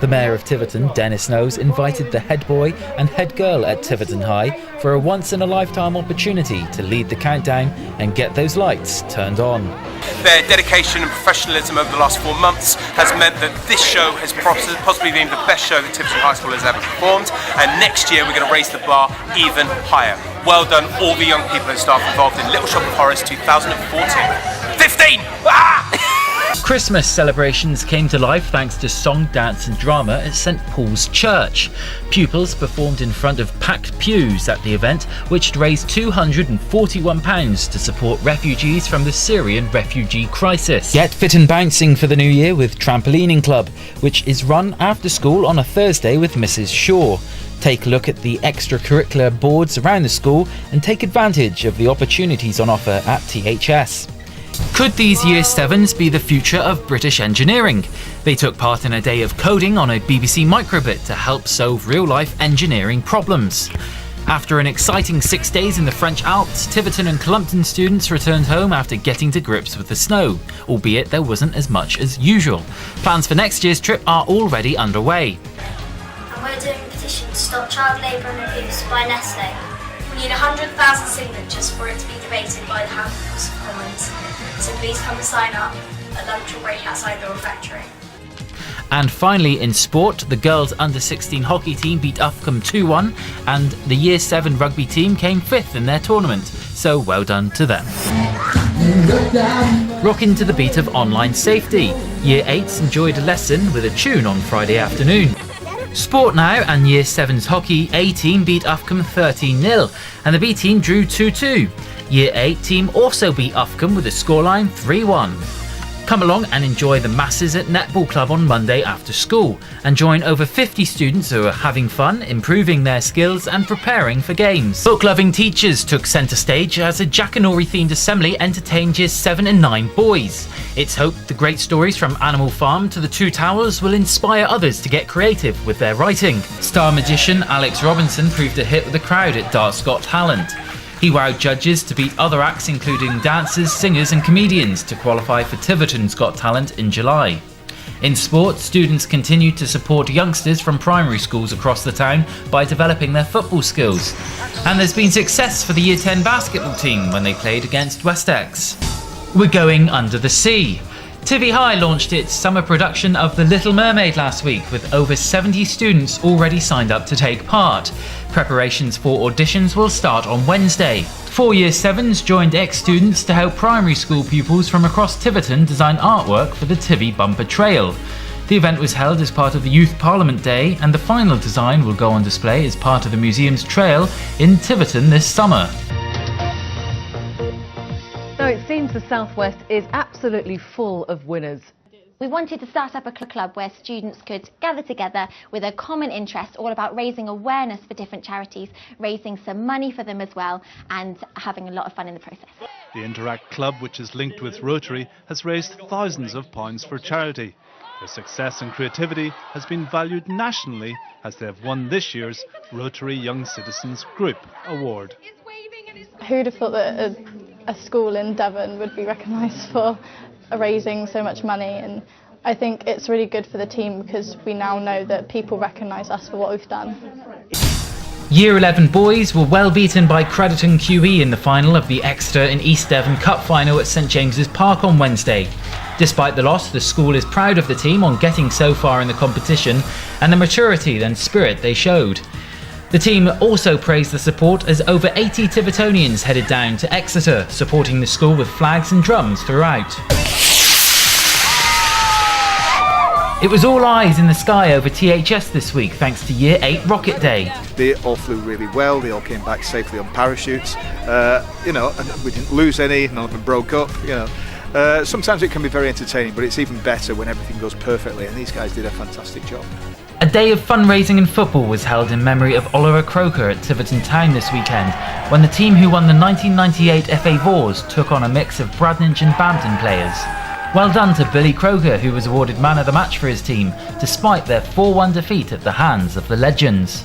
The Mayor of Tiverton, Dennis Knowes, invited the head boy and head girl at Tiverton High for a once-in-a-lifetime opportunity to lead the countdown and get those lights turned on. Their dedication and professionalism over the last 4 months has meant that this show has possibly been the best show that Tiverton High School has ever performed, and next year we're going to raise the bar even higher. Well done all the young people and staff involved in Little Shop of Horrors 2014. 15! Ah! Christmas celebrations came to life thanks to song, dance and drama at St Paul's Church. Pupils performed in front of packed pews at the event, which raised £241 to support refugees from the Syrian refugee crisis. Get fit and bouncing for the new year with Trampolining Club, which is run after school on a Thursday with Mrs Shaw. Take a look at the extracurricular boards around the school and take advantage of the opportunities on offer at THS. Could these Year 7s be the future of British engineering? They took part in a day of coding on a BBC microbit to help solve real-life engineering problems. After an exciting 6 days in the French Alps, Tiverton and Clumpton students returned home after getting to grips with the snow, albeit there wasn't as much as usual. Plans for next year's trip are already underway. And we're doing a petition to stop child labour and abuse by Nestle. We need 100,000 signatures for it to be debated by the House of Commons. So please come and sign up at lunch or break outside the refectory. And finally in sport, the girls under-16 hockey team beat Ufcombe 2-1 and the Year 7 rugby team came 5th in their tournament, so well done to them. Rocking to the beat of online safety, Year 8s enjoyed a lesson with a tune on Friday afternoon. Sport now, and Year 7's hockey A team beat Ufcombe 13-0 and the B team drew 2-2. Year 8 team also beat Ufcombe with a scoreline 3-1. Come along and enjoy the masses at Netball Club on Monday after school and join over 50 students who are having fun, improving their skills and preparing for games. Book-loving teachers took centre stage as a Jackanory themed assembly entertained Years 7 and 9 boys. It's hoped the great stories from Animal Farm to the Two Towers will inspire others to get creative with their writing. Star magician Alex Robinson proved a hit with the crowd at Dart's Got Talent. He wowed judges to beat other acts including dancers, singers and comedians to qualify for Tiverton's Got Talent in July. In sport, students continued to support youngsters from primary schools across the town by developing their football skills. And there's been success for the Year 10 basketball team when they played against Westex. We're going under the sea. Tivy High launched its summer production of The Little Mermaid last week with over 70 students already signed up to take part. Preparations for auditions will start on Wednesday. 4 Year 7s joined ex-students to help primary school pupils from across Tiverton design artwork for the Tivy Bumper Trail. The event was held as part of the Youth Parliament Day and the final design will go on display as part of the museum's trail in Tiverton this summer. So it seems the Southwest is absolutely full of winners. We wanted to start up a club where students could gather together with a common interest all about raising awareness for different charities, raising some money for them as well and having a lot of fun in the process. The Interact Club, which is linked with Rotary, has raised thousands of pounds for charity. Their success and creativity has been valued nationally as they have won this year's Rotary Young Citizens Group Award. Who'd have thought that a school in Devon would be recognised for raising so much money, and I think it's really good for the team because we now know that people recognise us for what we've done. Year 11 boys were well beaten by Crediton QE in the final of the Exeter and East Devon Cup final at St James's Park on Wednesday. Despite the loss, the school is proud of the team on getting so far in the competition and the maturity and spirit they showed. The team also praised the support as over 80 Tivertonians headed down to Exeter, supporting the school with flags and drums throughout. It was all eyes in the sky over THS this week thanks to Year 8 Rocket Day. They all flew really well, they all came back safely on parachutes, and we didn't lose any, none of them broke up, Sometimes it can be very entertaining, but it's even better when everything goes perfectly, and these guys did a fantastic job. A day of fundraising and football was held in memory of Oliver Croker at Tiverton Town this weekend, when the team who won the 1998 FA Vors took on a mix of Bradninch and Bampton players. Well done to Billy Croker, who was awarded man of the match for his team, despite their 4-1 defeat at the hands of the Legends.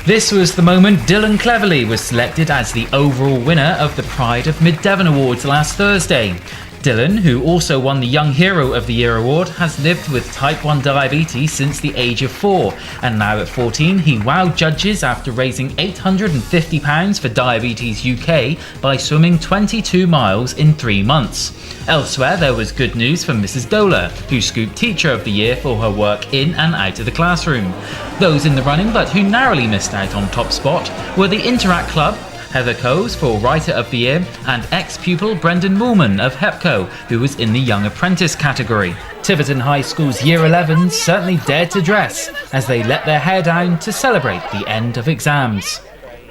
This was the moment Dylan Cleverly was selected as the overall winner of the Pride of Mid Devon Awards last Thursday. Dylan, who also won the Young Hero of the Year award, has lived with type 1 diabetes since the age of 4, and now at 14 he wowed judges after raising £850 for Diabetes UK by swimming 22 miles in 3 months. Elsewhere, there was good news for Mrs Dola, who scooped Teacher of the Year for her work in and out of the classroom. Those in the running but who narrowly missed out on top spot were the Interact Club, Heather Coes for Writer of the Year, and ex-pupil Brendan Moolman of HEPCO, who was in the Young Apprentice category. Tiverton High School's Year 11s certainly dared to dress as they let their hair down to celebrate the end of exams.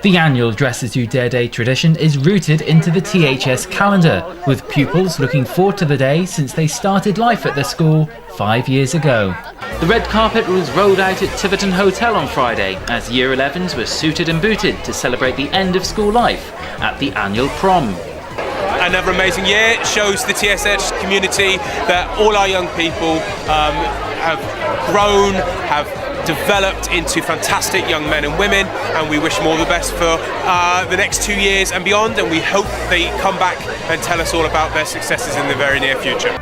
The annual Dresses Who Dare Day tradition is rooted into the THS calendar, with pupils looking forward to the day since they started life at the school 5 years ago. The red carpet was rolled out at Tiverton Hotel on Friday as Year 11s were suited and booted to celebrate the end of school life at the annual prom. Another amazing year. It shows the TSH community that all our young people have grown, have developed into fantastic young men and women, and we wish them all the best for the next 2 years and beyond, and we hope they come back and tell us all about their successes in the very near future.